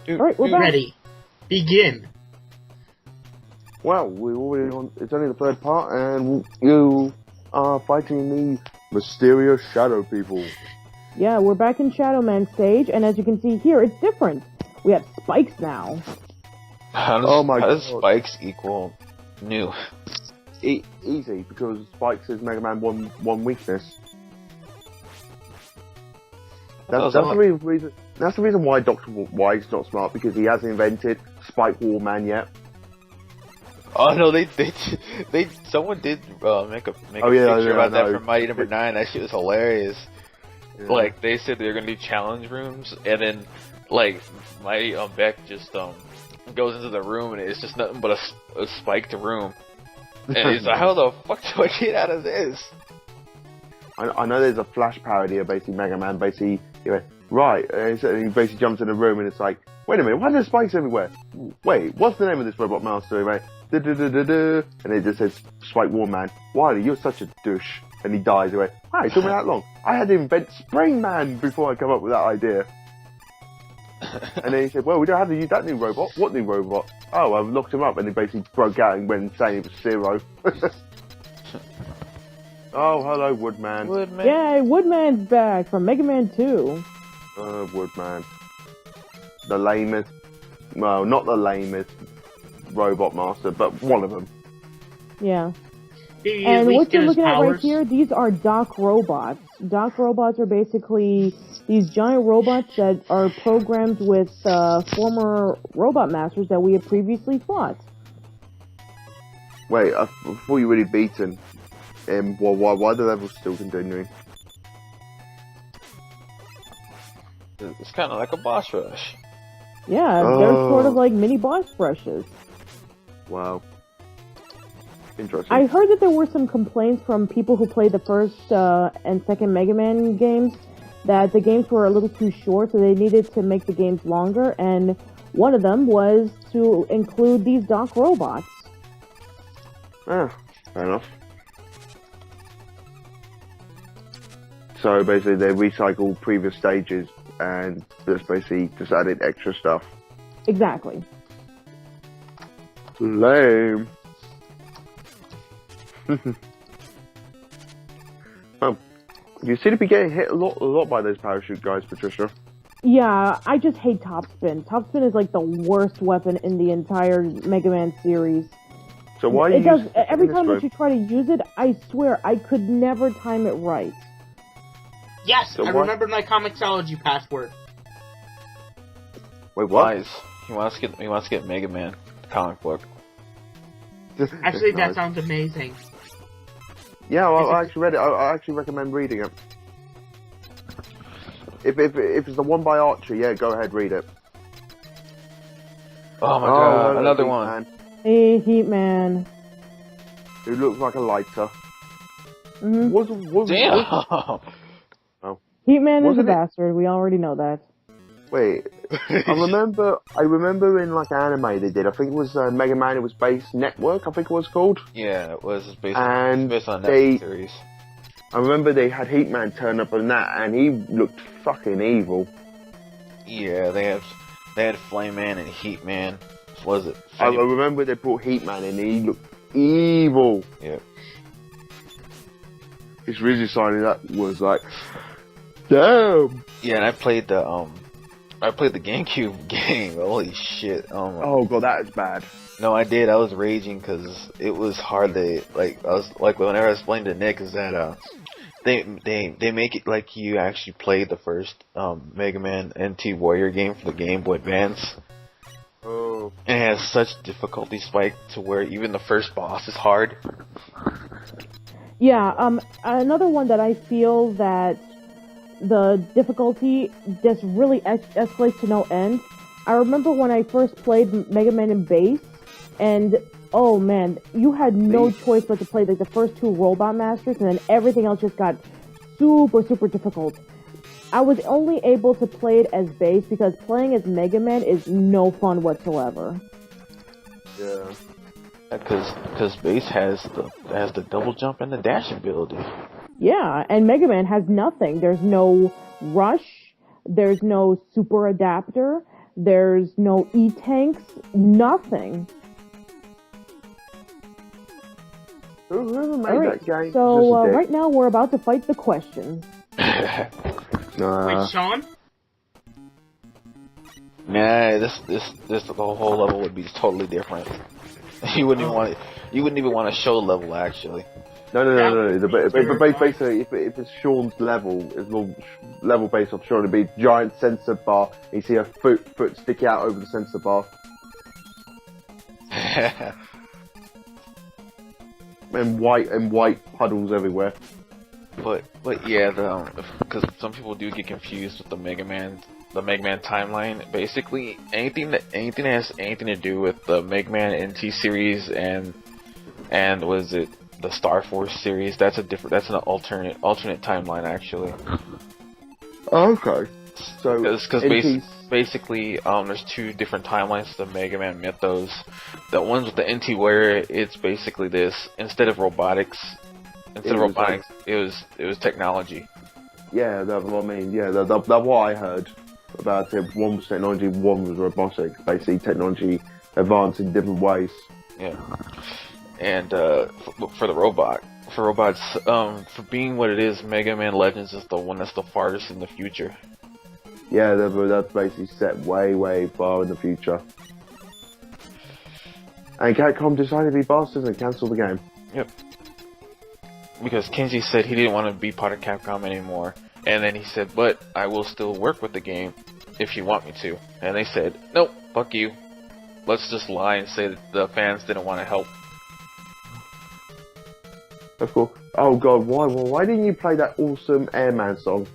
Alright, we're back. Ready. Begin. Well, we're already on. It's only the third part, and you are fighting the mysterious shadow people. Yeah, we're back in Shadow Man stage, and as you can see here, it's different. We have spikes now. How does spikes equal new? Easy, because spikes is Mega Man one weakness. That's the reason. That's the reason why Dr. Wise's not smart, because he hasn't invented Spike Wall Man yet. Oh no, someone did make a picture about that from Mighty Number 9. That shit was hilarious. Yeah. Like they said they're gonna do challenge rooms, and then like Mighty Beck just goes into the room and it's just nothing but a spiked room, and he's like, how the fuck do I get out of this? I know there's a Flash parody of basically Mega Man, basically, right, and he basically jumps in the room and it's like, wait a minute, why are there spikes everywhere? Wait, what's the name of this robot master, right? And it just says, Spike War Man. Wily, you're such a douche. And he dies away. Hi, it took me that long. I had to invent Spring Man before I come up with that idea. And then he said, well, we don't have to use that new robot. What new robot? Oh, I've locked him up. And he basically broke out and went insane. It was Zero. Oh, hello, Woodman. Yay, Woodman's back from Mega Man 2. Woodman. The lamest, well, not the lamest robot master, but one of them. Yeah. And what you're looking at right here, these are Doc robots. Doc robots are basically these giant robots that are programmed with former robot masters that we have previously fought. Wait, I thought you were really beaten. Why the level's still continuing? It's kind of like a boss rush. Yeah, they're sort of like mini boss rushes. Wow. Interesting. I heard that there were some complaints from people who played the first and second Mega Man games that the games were a little too short, so they needed to make the games longer, and one of them was to include these Doc robots. Ah, fair enough. So basically they recycled previous stages and just basically just added extra stuff. Exactly. Lame. You seem to be getting hit a lot by those parachute guys, Patricia. Yeah, I just hate Topspin. Topspin is like the worst weapon in the entire Mega Man series. So why are you every time that you try to use it, I swear I could never time it right. Yes, so I remembered my Comixology password. Wait, what? Nice. He wants to get Mega Man comic book. Actually, that sounds amazing. Yeah, well, I actually read it. I actually recommend reading it. If it's the one by Archer, yeah, go ahead, read it. Oh my god, another one. Man. Hey, Heat Man. Who looks like a lighter. Mm-hmm. Damn! Oh. Heat Man is a bastard, we already know that. Wait, I remember in like anime they did, I think it was Mega Man, it was Base Network, I think it was called. Yeah, it was based on Netflix series. I remember they had Heat Man turn up on that, and he looked fucking evil. Yeah, they had Flame Man and Heat Man. What was it? I remember they brought Heat Man in, and he looked evil. Yeah. His Rizzy signing that was like, damn. Yeah, and I played the GameCube game. Holy shit! Oh god, that is bad. No, I did. I was raging because it was hard to like. I was like, whenever I explained to Nick, is that they make it like you actually played the first Mega Man NT Warrior game for the Game Boy Advance. Oh. And it has such difficulty spike to where even the first boss is hard. Yeah. Another one that I feel that the difficulty just really escalates to no end. I remember when I first played Mega Man in Base, and oh man, you had no choice but to play like the first two Robot Masters, and then everything else just got super difficult. I was only able to play it as Base because playing as Mega Man is no fun whatsoever. Yeah. Because Base has the double jump and the dash ability. Yeah, and Mega Man has nothing. There's no rush. There's no super adapter. There's no E-tanks, nothing. Whoever made Alright, that game? so right now we're about to fight the questions. Wait, Sean? Nah, this the whole level would be totally different. You wouldn't even want to show level actually. No. But basically, if it's Sean's level, it's level based off Sean, it'd be giant sensor bar. You see a foot sticking out over the sensor bar, and white puddles everywhere. But yeah, because some people do get confused with the Mega Man timeline. Basically, anything that has anything to do with the Mega Man NT series and was it the Star Force series? That's an alternate timeline actually. Okay. So because basically there's two different timelines to the Mega Man mythos. The ones with the NT where it's basically this instead of robotics. It was technology. Yeah, that's what I mean. Yeah, that's what I heard about it. One was technology, one was robotics. Basically, technology advanced in different ways. Yeah, and for robots, for being what it is, Mega Man Legends is the one that's the farthest in the future. Yeah, that's basically set way far in the future. And Capcom decided to be bastards and cancel the game. Yep. Because Kenji said he didn't want to be part of Capcom anymore. And then he said, but I will still work with the game if you want me to. And they said, nope, fuck you. Let's just lie and say that the fans didn't want to help. Of course. Oh god, why didn't you play that awesome Airman song?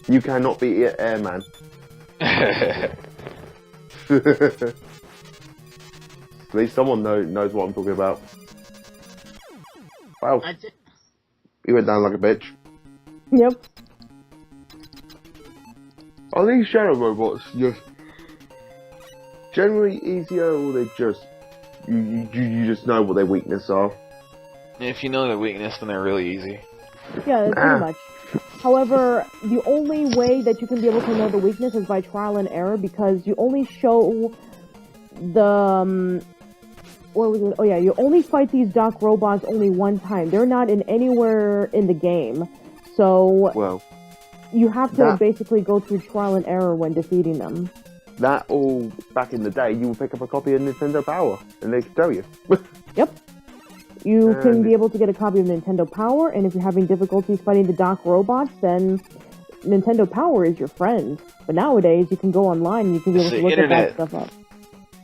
You cannot be Airman. At least someone knows what I'm talking about. Wow. You went down like a bitch. Yep. Are these shadow robots just generally easier, or they just you just know what their weaknesses are? If you know their weakness, then they're really easy. Yeah, that's pretty much. However, the only way that you can be able to know the weakness is by trial and error, because you only show the what was it? Oh yeah, you only fight these dock robots only one time. They're not in anywhere in the game, so you have to basically go through trial and error when defeating them. That all back in the day, you would pick up a copy of Nintendo Power, and they could tell you. Yep. You can be able to get a copy of Nintendo Power, and if you're having difficulties fighting the dock robots, then Nintendo Power is your friend. But nowadays, you can go online and you can be able to look at that stuff up.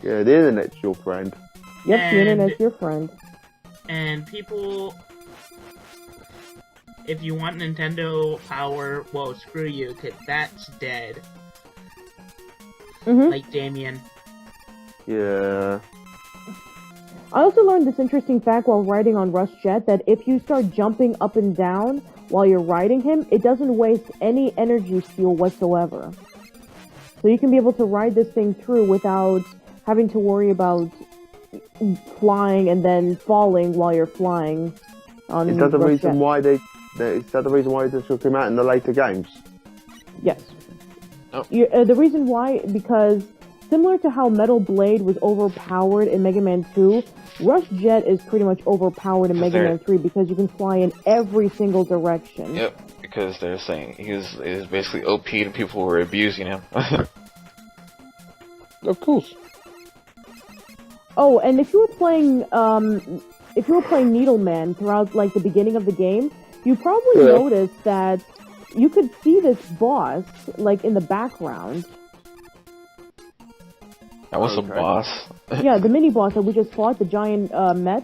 Yeah, the internet's your friend. Yep, the internet's your friend. And people, if you want Nintendo Power, well, screw you, because that's dead. Like Damien. Yeah. I also learned this interesting fact while riding on Rush Jet, that if you start jumping up and down while you're riding him, it doesn't waste any energy fuel whatsoever. So you can be able to ride this thing through without having to worry about flying and then falling while you're flying. Is that the reason why they took him out in the later games? Yes. Oh. The reason why, because similar to how Metal Blade was overpowered in Mega Man 2, Rush Jet is pretty much overpowered in Mega Man 3 because you can fly in every single direction. Yep, because they're saying he was basically OP and people were abusing him. Of course. Oh, and if you were playing Needleman throughout like the beginning of the game, you probably noticed that you could see this boss like in the background. That was a boss. Yeah, the mini boss that we just fought, the giant Met.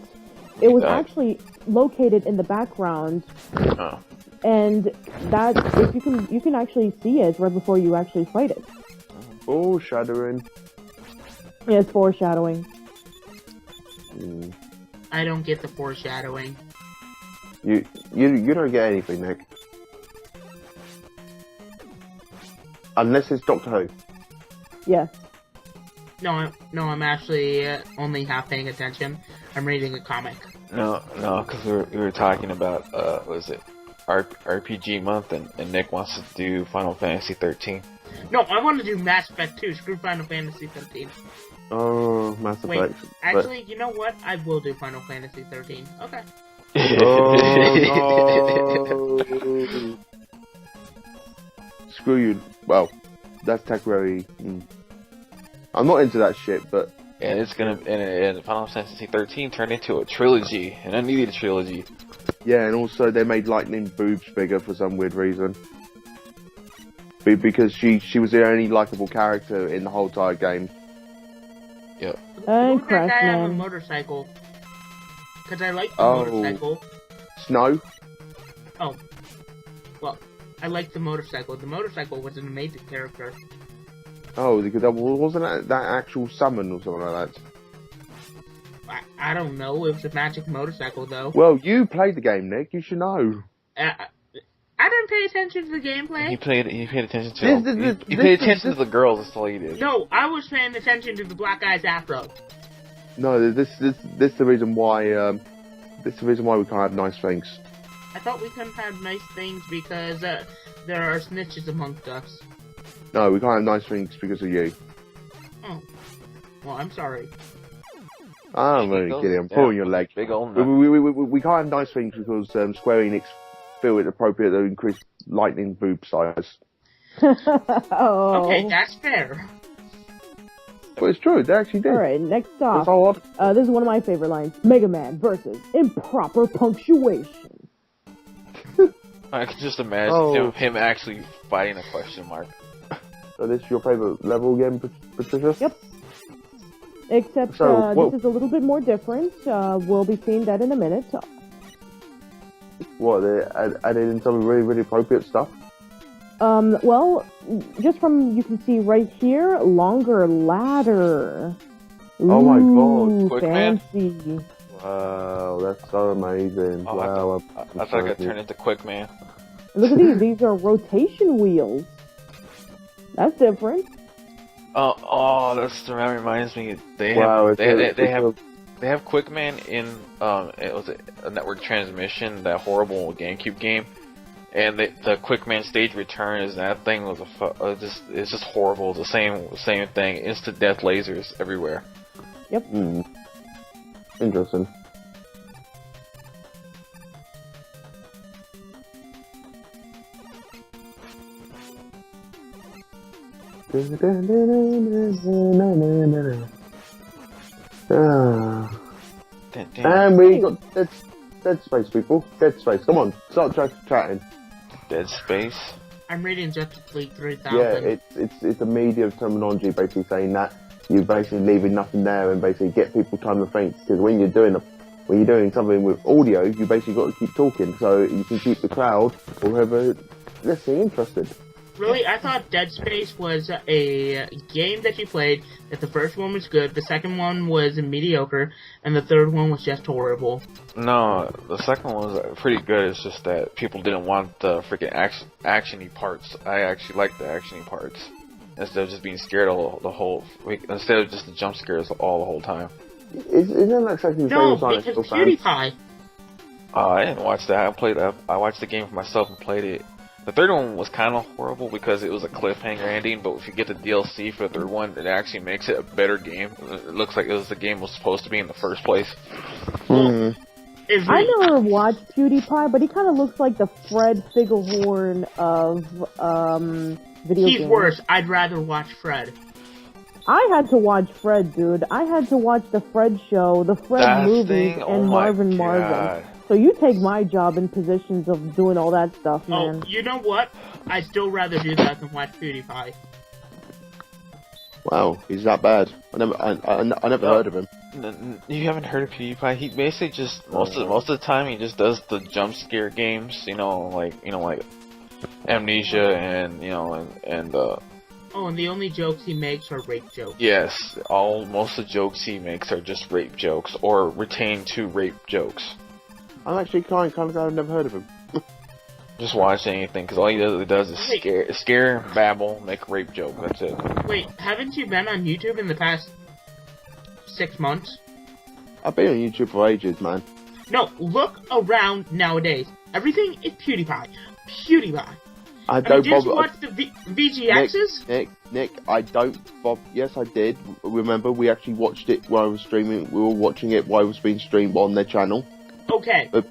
It was actually located in the background. Oh. And that if you can actually see it right before you actually fight it. Foreshadowing. Yeah, it's foreshadowing. I don't get the foreshadowing. You don't get anything, Nick. Unless it's Doctor Who. Yeah. No, I'm actually only half paying attention. I'm reading a comic. No, because we were talking about what was it, RPG month, and Nick wants to do Final Fantasy 13. No, I want to do Mass Effect 2. Screw Final Fantasy 13. Oh, Mass Wait, Effect. actually, you know what? I will do Final Fantasy 13. Okay. Oh, no. Screw you. Well, that's temporary. I'm not into that shit, but... And it's gonna... And Final Fantasy 13 turned into a trilogy, and I needed a trilogy. Yeah, and also they made Lightning boobs bigger for some weird reason. Because she was the only likable character in the whole entire game. Yep. Look at that guy on a motorcycle. Because I like the motorcycle. Snow? Oh. Well, I like the motorcycle. The motorcycle was an amazing character. Oh, because wasn't that actual summon or something like that? I don't know. It was a magic motorcycle, though. Well, you played the game, Nick. You should know. I didn't pay attention to the gameplay. He paid attention to he paid attention to the girls. That's all he did. No, I was paying attention to the black guy's afro. No, this is the reason why. This is the reason why we can't have nice things. I thought we couldn't have nice things because there are snitches amongst us. No, we can't have nice things because of you. Oh, well, I'm sorry. I'm only kidding. I'm pulling your leg. Big old we can't have nice things because Square Enix feel it appropriate to increase Lightning boob size. Oh. Okay, that's fair. But it's true, they actually did. Alright, next off. That's all this is one of my favorite lines. Megaman versus improper punctuation. I can just imagine him actually fighting a question mark. So this is your favorite level again, Patricia? Yep. Except this is a little bit more different. We'll be seeing that in a minute. What, they added in some really, really appropriate stuff? Well, just from, you can see right here, longer ladder. Oh my god. Quick fancy. Man? Wow, that's so amazing. Oh, wow. I thought I could turn into Quick Man. Look at these. These are rotation wheels. That's different. That reminds me. They have Quick Man in it was a network transmission, that horrible GameCube game, and the Quick Man stage returns. That thing was it's just horrible. The same thing. Instant death lasers everywhere. Yep. Interesting. And we got Dead Space, people. Dead Space. Come on, start chatting. Dead Space. I'm reading Justice League 3000. Yeah, it's a media terminology basically saying that you're basically leaving nothing there and basically get people time to think, because when you're doing something with audio, you basically got to keep talking so you can keep the crowd or whoever listening interested. Really, I thought Dead Space was a game that you played, that the first one was good, the second one was mediocre, and the third one was just horrible. No, the second one was pretty good. It's just that people didn't want the freaking action-y parts. I actually liked the action-y parts. Instead of just being scared instead of just the jump scares the whole time. Isn't that exactly the same No, as Sonic because Still fans? PewDiePie. I didn't watch that. I watched the game for myself and played it. The third one was kind of horrible because it was a cliffhanger ending, but if you get the DLC for the third one, it actually makes it a better game. It looks like it was the game was supposed to be in the first place. I never watched PewDiePie, but he kind of looks like the Fred Figglehorn of video games. He's worse. I'd rather watch Fred. I had to watch Fred, dude. I had to watch the Fred show, the Fred movies, and Marvin. So you take my job in positions of doing all that stuff, man. Oh, you know what? I'd still rather do that than watch PewDiePie. Wow, he's that bad. I never heard of him. You haven't heard of PewDiePie? He basically just most of the time he just does the jump scare games, like Amnesia and Oh, and the only jokes he makes are rape jokes. Yes, most of the jokes he makes are just rape jokes or retain to rape jokes. I'm actually kind of glad I've never heard of him. Just watch anything, because all he does is scare, babble, make a rape joke. That's it. Wait, haven't you been on YouTube in the past 6 months? I've been on YouTube for ages, man. No, look around nowadays. Everything is PewDiePie. PewDiePie. I mean, don't did you bother. watch the VGXs? Nick, I don't bother. Yes, I did. Remember, we actually watched it while I was streaming. We were watching it while it was being streamed on their channel. Okay. But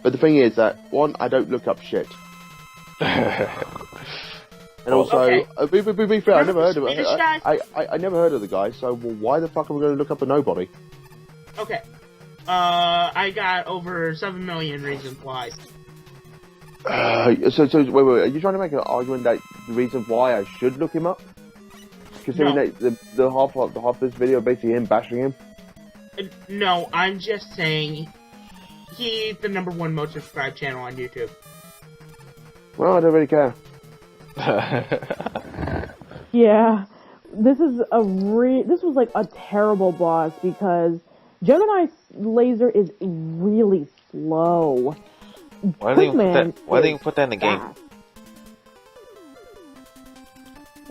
the thing is that, one, I don't look up shit. And also, okay. be fair, I never heard of Swedish it. guy? I never heard of the guy, so well, why the fuck are we going to look up a nobody? Okay. I got over 7 million reasons why. So wait, are you trying to make an argument that the reason why I should look him up? Considering that the half of this video basically him bashing him? No, I'm just saying he's the #1 most subscribed channel on YouTube. Well, I don't really care. Yeah, this was like a terrible boss because Gemini's laser is really slow. Why didn't you put that in the game?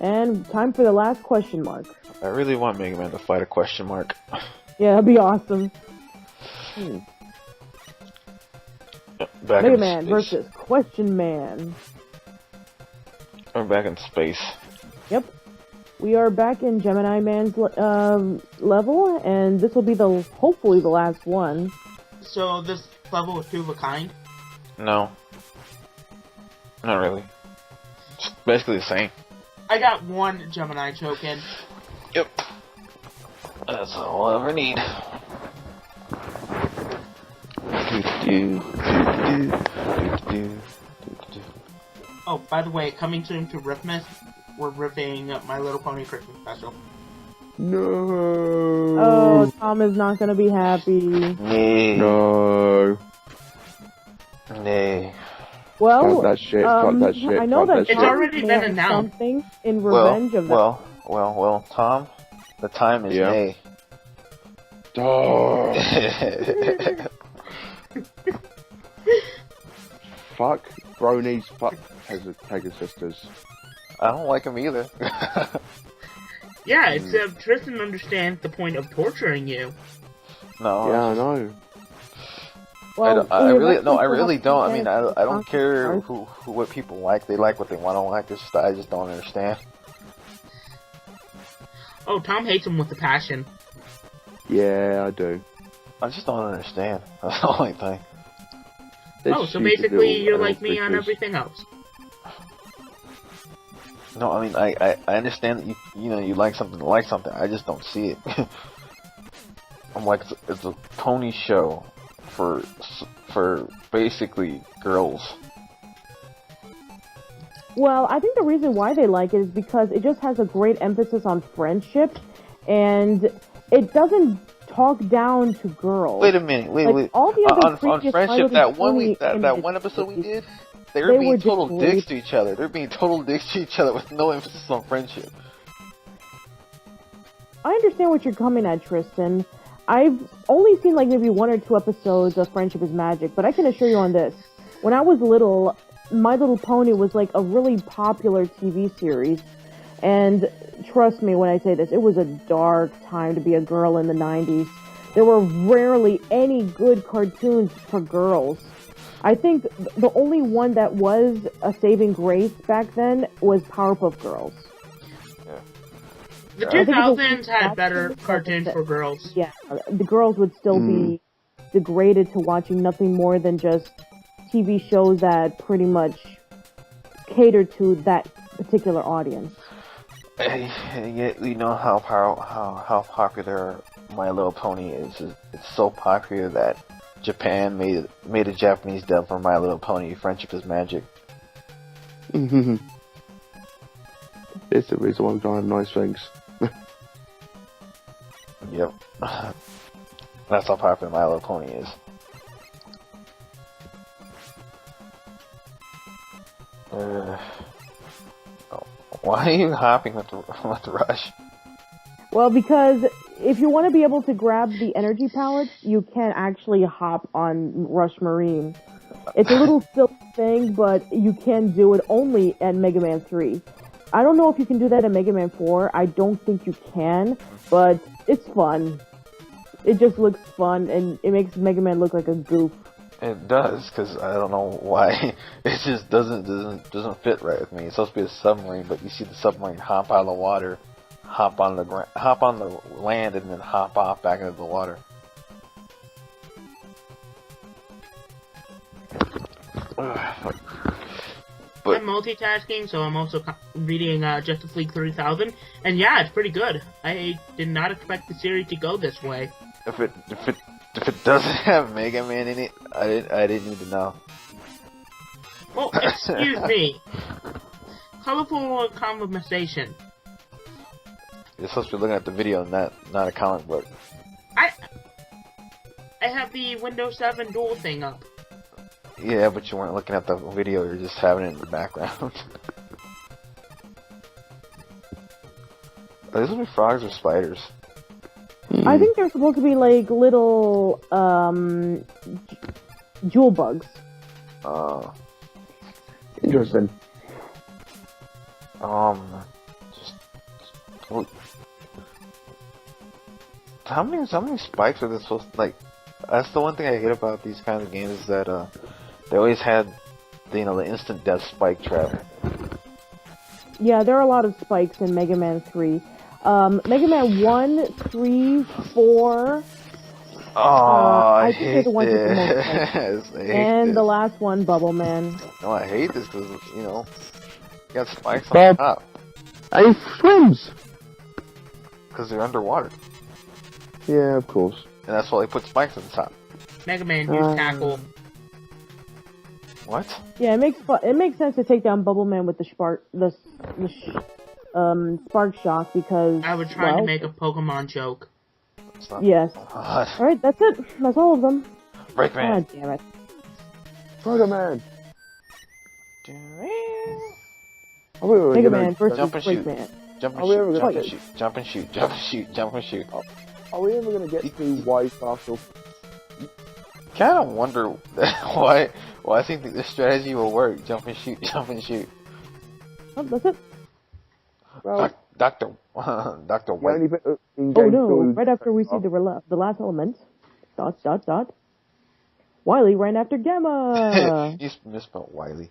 And time for the last question mark. I really want Mega Man to fight a question mark. Yeah, that'd be awesome. Mega Man versus Question Man. We're back in space. Yep. We are back in Gemini Man's level, and this will be hopefully the last one. So this level is 2 of a kind? No. Not really. It's basically the same. I got 1 Gemini token. Yep. That's all I'll ever need. Oh, by the way, coming soon to Riffmas, we're ripping My Little Pony Christmas Special. No. Oh, Tom is not gonna be happy. No. Nay. Well, fuck that shit. Fuck that shit. I know fuck that that It's shit. already been announced. Something in revenge of that. Well, Tom, the time is May. Oh. Fuck bronies, fuck Pegasisters. I don't like him either. Yeah, it's Tristan understands the point of torturing you. No. Yeah, I know. Well, I really don't. I mean, I don't care what people like. They like what they want to like. I just don't understand. Oh, Tom hates him with a passion. Yeah, I do. I just don't understand. That's the only thing. So basically you're like me on everything else. No, I mean, I understand that you like something. I just don't see it. I'm like, it's a pony show for basically girls. Well, I think the reason why they like it is because it just has a great emphasis on friendship, and it doesn't talk down to girls. Wait a minute, wait. All the other on friendship, that one episode we did, they were being total dicks to each other. They're being total dicks to each other with no emphasis on friendship. I understand what you're coming at, Tristan. I've only seen like maybe 1 or 2 episodes of Friendship is Magic, but I can assure you on this. When I was little, My Little Pony was like a really popular TV series, and trust me when I say this, it was a dark time to be a girl in the 90s. There were rarely any good cartoons for girls. I think the only one that was a saving grace back then was Powerpuff Girls. The 2000s had better cartoons for girls. Yeah, the girls would still be degraded to watching nothing more than just TV shows that pretty much cater to that particular audience. You know how popular My Little Pony is. It's so popular that Japan made a Japanese dub for My Little Pony. Friendship is Magic. It's the reason why I'm trying nice things. Yep. That's how popular My Little Pony is. Why are you hopping with the rush? Well, because if you want to be able to grab the energy pallets, you can actually hop on Rush Marine. It's a little silly thing, but you can do it only at Mega Man 3. I don't know if you can do that in Mega Man 4. I don't think you can, but it's fun. It just looks fun, and it makes Mega Man look like a goof. It does, because I don't know why. It just doesn't fit right with me. It's supposed to be a submarine, but you see the submarine hop out of the water, hop on the land, and then hop off back into the water. But I'm multitasking, so I'm also reading Justice League 3000, and yeah, it's pretty good. I did not expect the series to go this way. if it doesn't have Mega Man in it, I didn't need to know. Oh, excuse me. Colorful conversation. You're supposed to be looking at the video, not a comic book. I have the Windows 7 dual thing up. Yeah, but you weren't looking at the video, you're just having it in the background. Are these gonna be frogs or spiders? I think they're supposed to be like little jewel bugs. Interesting. Just how many spikes are they supposed to, like? That's the one thing I hate about these kinds of games is that they always had the instant death spike trap. Yeah, there are a lot of spikes in Mega Man 3. Mega Man 1, 3, 4. I think hate they're the ones with the most this. I hate And this. the last one, Bubble Man. No, I hate this because you got spikes on top And he swims! because they're underwater, Yeah, of course. and that's why they put spikes on the top. Mega Man, use tackle. What? Yeah, it makes sense to take down Bubble Man with the spark shock because I was trying to make a Pokemon joke. It's not. Yes. God. All right, that's it. That's all of them. Breakman. God damn it. Spider Man! Mega Man versus Jump and shoot. Breakman. Jump and Are we shoot. ever Jump gonna- and shoot. Jump and shoot. Jump and shoot. Jump and shoot. Are we ever gonna get to White Castle? Kind of wonder why I think that this strategy will work. Jump and shoot. Jump and shoot. Oh, that's it. Well, Doctor the White. only bit of Oh in-game no! story- Right after we see the last element. ... Wily ran after Gamma. You misspelled Wily.